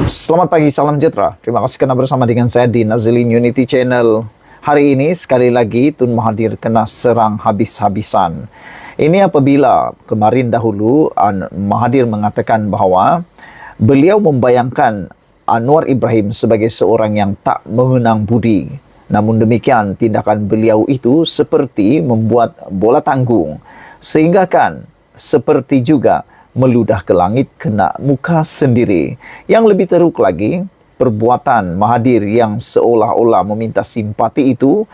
Selamat pagi, salam sejahtera. Terima kasih kerana bersama dengan saya di Nazilin Unity Channel. Hari ini sekali lagi Tun Mahathir kena serang habis-habisan. Ini apabila kemarin dahulu Mahathir mengatakan bahawa beliau membayangkan Anwar Ibrahim sebagai seorang yang tak mengenang budi. Namun demikian, tindakan beliau itu seperti membuat bola tanggung. Sehingga kan seperti juga meludah ke langit kena muka sendiri. Yang lebih teruk lagi, perbuatan Mahathir yang seolah-olah meminta simpati itu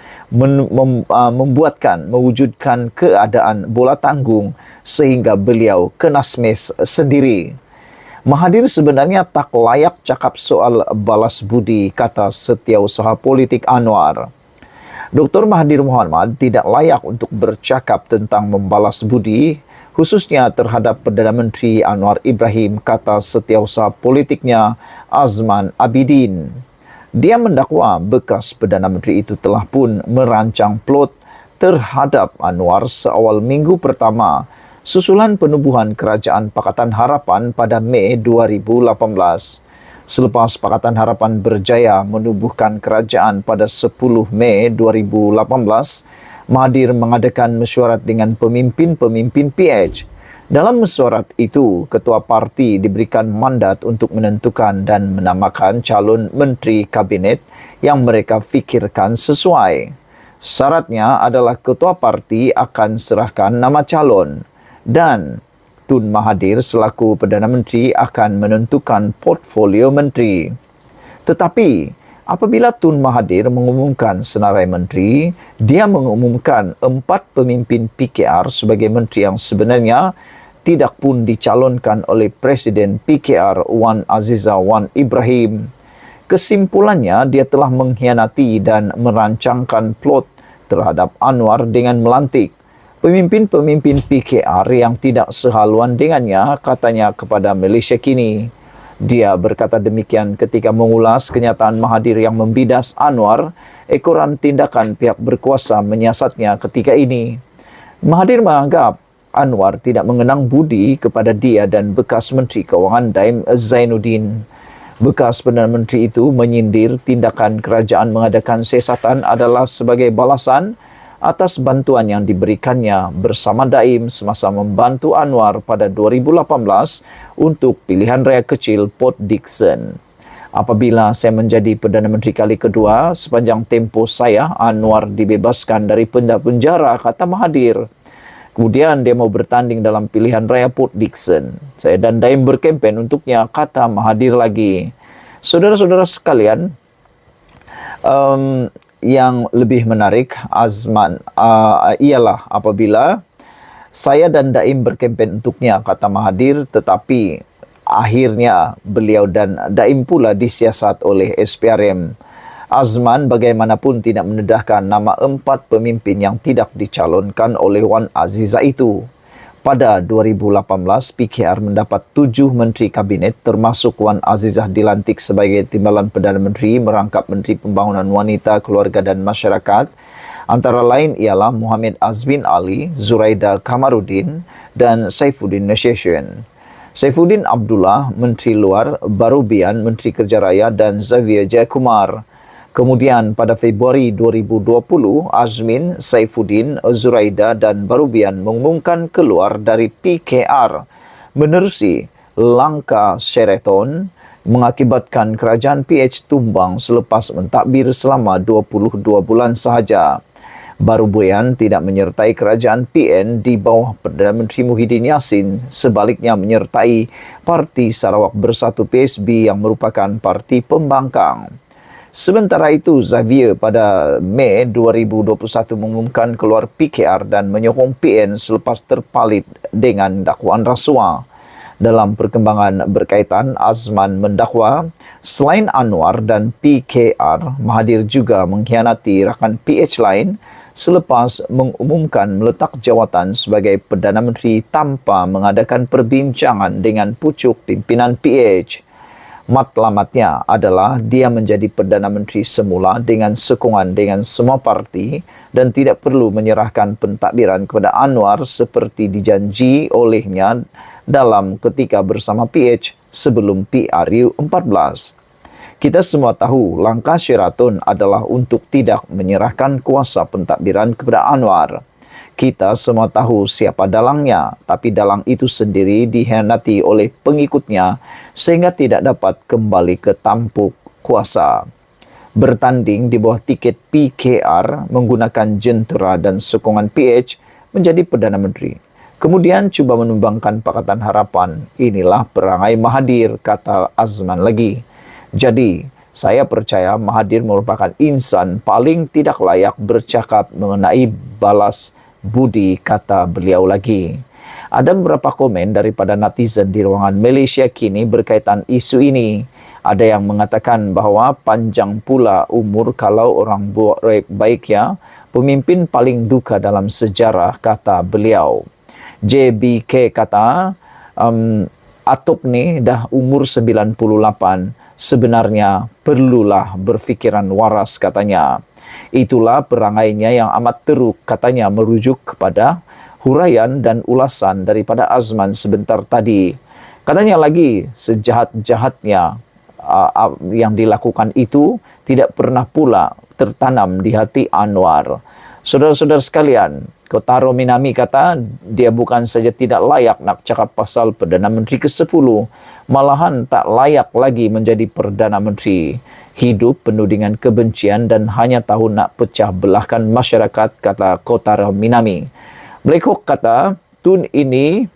mewujudkan keadaan bola tanggung sehingga beliau kena smash sendiri. Mahathir sebenarnya tak layak cakap soal balas budi, kata Setiausaha Politik Anwar. Dr. Mahathir Mohamad tidak layak untuk bercakap tentang membalas budi, khususnya terhadap Perdana Menteri Anwar Ibrahim, kata Setiausaha Politiknya Azman Abidin. Dia mendakwa bekas Perdana Menteri itu telah pun merancang plot terhadap Anwar seawal minggu pertama susulan penubuhan Kerajaan Pakatan Harapan pada Mei 2018. Selepas Pakatan Harapan berjaya menubuhkan kerajaan pada 10 Mei 2018, Mahathir mengadakan mesyuarat dengan pemimpin-pemimpin PH. Dalam mesyuarat itu, ketua parti diberikan mandat untuk menentukan dan menamakan calon menteri kabinet yang mereka fikirkan sesuai. Syaratnya adalah ketua parti akan serahkan nama calon dan Tun Mahathir selaku Perdana Menteri akan menentukan portfolio menteri. Tetapi apabila Tun Mahathir mengumumkan senarai menteri, dia mengumumkan 4 pemimpin PKR sebagai menteri yang sebenarnya tidak pun dicalonkan oleh Presiden PKR Wan Azizah Wan Ibrahim. Kesimpulannya, dia telah mengkhianati dan merancangkan plot terhadap Anwar dengan melantik pemimpin-pemimpin PKR yang tidak sehaluan dengannya, katanya kepada Malaysia Kini. Dia berkata demikian ketika mengulas kenyataan Mahathir yang membidas Anwar, ekoran tindakan pihak berkuasa menyiasatnya ketika ini. Mahathir menganggap Anwar tidak mengenang budi kepada dia dan bekas Menteri Kewangan Daim Zainuddin. Bekas Perdana Menteri itu menyindir tindakan kerajaan mengadakan siasatan adalah sebagai balasan atas bantuan yang diberikannya bersama Daim semasa membantu Anwar pada 2018 untuk pilihan raya kecil Port Dickson. Apabila saya menjadi Perdana Menteri kali kedua, sepanjang tempoh saya, Anwar dibebaskan dari penjara, kata Mahathir. Kemudian dia mau bertanding dalam pilihan raya Port Dickson. Saya dan Daim berkempen untuknya, kata Mahathir lagi. Saudara-saudara sekalian, yang lebih menarik ialah apabila saya dan Daim berkempen untuknya, kata Mahathir, tetapi akhirnya beliau dan Daim pula disiasat oleh SPRM. Azman bagaimanapun tidak mendedahkan nama 4 pemimpin yang tidak dicalonkan oleh Wan Azizah itu. Pada 2018, PKR mendapat 7 menteri kabinet termasuk Wan Azizah dilantik sebagai Timbalan Perdana Menteri merangkap Menteri Pembangunan Wanita, Keluarga dan Masyarakat. Antara lain ialah Muhammad Azmin Ali, Zuraida Kamaruddin dan Saifuddin Nasheshian. Saifuddin Abdullah, Menteri Luar, Barubian, Menteri Kerja Raya dan Xavier Jayakumar. Kemudian pada Februari 2020, Azmin, Saifuddin, Zuraida dan Barubian mengumumkan keluar dari PKR menerusi langkah Sheraton mengakibatkan kerajaan PH tumbang selepas mentadbir selama 22 bulan sahaja. Barubian tidak menyertai kerajaan PN di bawah Perdana Menteri Muhyiddin Yassin, sebaliknya menyertai Parti Sarawak Bersatu PSB yang merupakan parti pembangkang. Sementara itu, Xavier pada Mei 2021 mengumumkan keluar PKR dan menyokong PN selepas terpalit dengan dakwaan rasuah. Dalam perkembangan berkaitan, Azman mendakwa selain Anwar dan PKR, Mahathir juga mengkhianati rakan PH lain selepas mengumumkan meletak jawatan sebagai Perdana Menteri tanpa mengadakan perbincangan dengan pucuk pimpinan PH. Matlamatnya adalah dia menjadi Perdana Menteri semula dengan sokongan dengan semua parti dan tidak perlu menyerahkan pentadbiran kepada Anwar seperti dijanji olehnya dalam ketika bersama PH sebelum PRU 14. Kita semua tahu langkah Sheraton adalah untuk tidak menyerahkan kuasa pentadbiran kepada Anwar. Kita semua tahu siapa dalangnya, tapi dalang itu sendiri dikhianati oleh pengikutnya sehingga tidak dapat kembali ke tampuk kuasa. Bertanding di bawah tiket PKR menggunakan jentera dan sokongan PH menjadi Perdana Menteri. Kemudian cuba menumbangkan Pakatan Harapan. Inilah perangai Mahathir, kata Azman lagi. Jadi, saya percaya Mahathir merupakan insan paling tidak layak bercakap mengenai balas budi, kata beliau lagi. Ada beberapa komen daripada netizen di ruangan Malaysia kini berkaitan isu ini. Ada yang mengatakan bahawa panjang pula umur kalau orang buat baik ya, pemimpin paling duka dalam sejarah, kata beliau. JBK kata, Atok ni dah umur 98, sebenarnya perlulah berfikiran waras, katanya. Itulah perangainya yang amat teruk, katanya, merujuk kepada huraian dan ulasan daripada Azman sebentar tadi. Katanya lagi, sejahat-jahatnya yang dilakukan itu tidak pernah pula tertanam di hati Anwar. Saudara-saudara sekalian, Kotaro Minami kata dia bukan saja tidak layak nak cakap pasal Perdana Menteri ke-10, malahan tak layak lagi menjadi Perdana Menteri. Hidup penuh dengan kebencian dan hanya tahu nak pecah belahkan masyarakat, kata Kotaro Minami. Black Hawk kata, Tun ini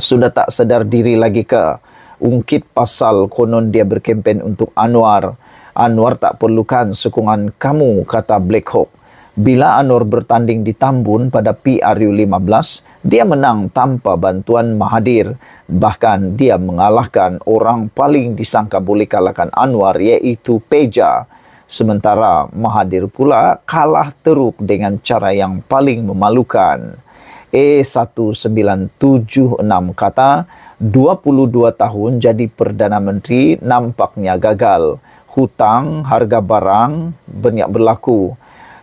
sudah tak sedar diri lagi ke? Ungkit pasal konon dia berkempen untuk Anwar. Anwar tak perlukan sokongan kamu, kata Black Hawk. Bila Anwar bertanding di Tambun pada PRU 15, dia menang tanpa bantuan Mahathir. Bahkan dia mengalahkan orang paling disangka boleh kalahkan Anwar, iaitu Peja. Sementara Mahathir pula kalah teruk dengan cara yang paling memalukan. E1976 kata, 22 tahun jadi Perdana Menteri nampaknya gagal. Hutang, harga barang banyak berlaku.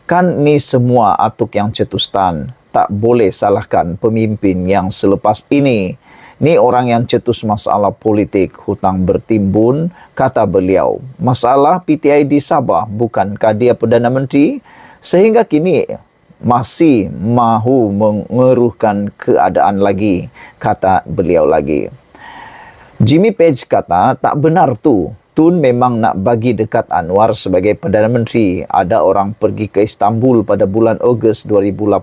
Kan ni semua atuk yang cetustan. Tak boleh salahkan pemimpin yang selepas ini. Ni orang yang cetus masalah politik, hutang bertimbun, kata beliau. Masalah PTI di Sabah, bukankah dia Perdana Menteri? Sehingga kini masih mahu mengeruhkan keadaan lagi, kata beliau lagi. Jimmy Page kata, tak benar tu. Tun memang nak bagi dekat Anwar sebagai Perdana Menteri. Ada orang pergi ke Istanbul pada bulan Ogos 2018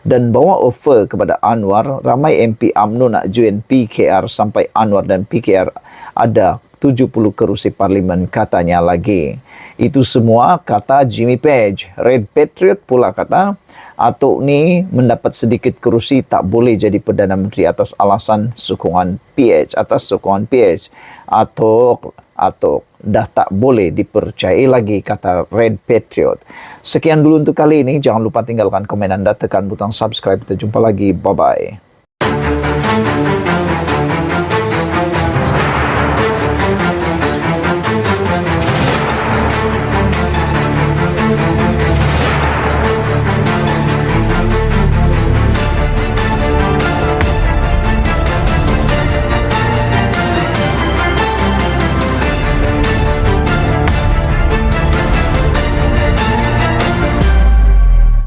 dan bawa offer kepada Anwar. Ramai MP UMNO nak join PKR sampai Anwar dan PKR ada 70 kerusi parlimen, katanya lagi. Itu semua kata Jimmy Page. Red Patriot pula kata, Atok ni mendapat sedikit kerusi tak boleh jadi Perdana Menteri atas alasan sokongan PH. Atok dah tak boleh dipercayai lagi, kata Red Patriot. Sekian dulu untuk kali ini. Jangan lupa tinggalkan komen anda, tekan butang subscribe. Kita jumpa lagi. Bye-bye.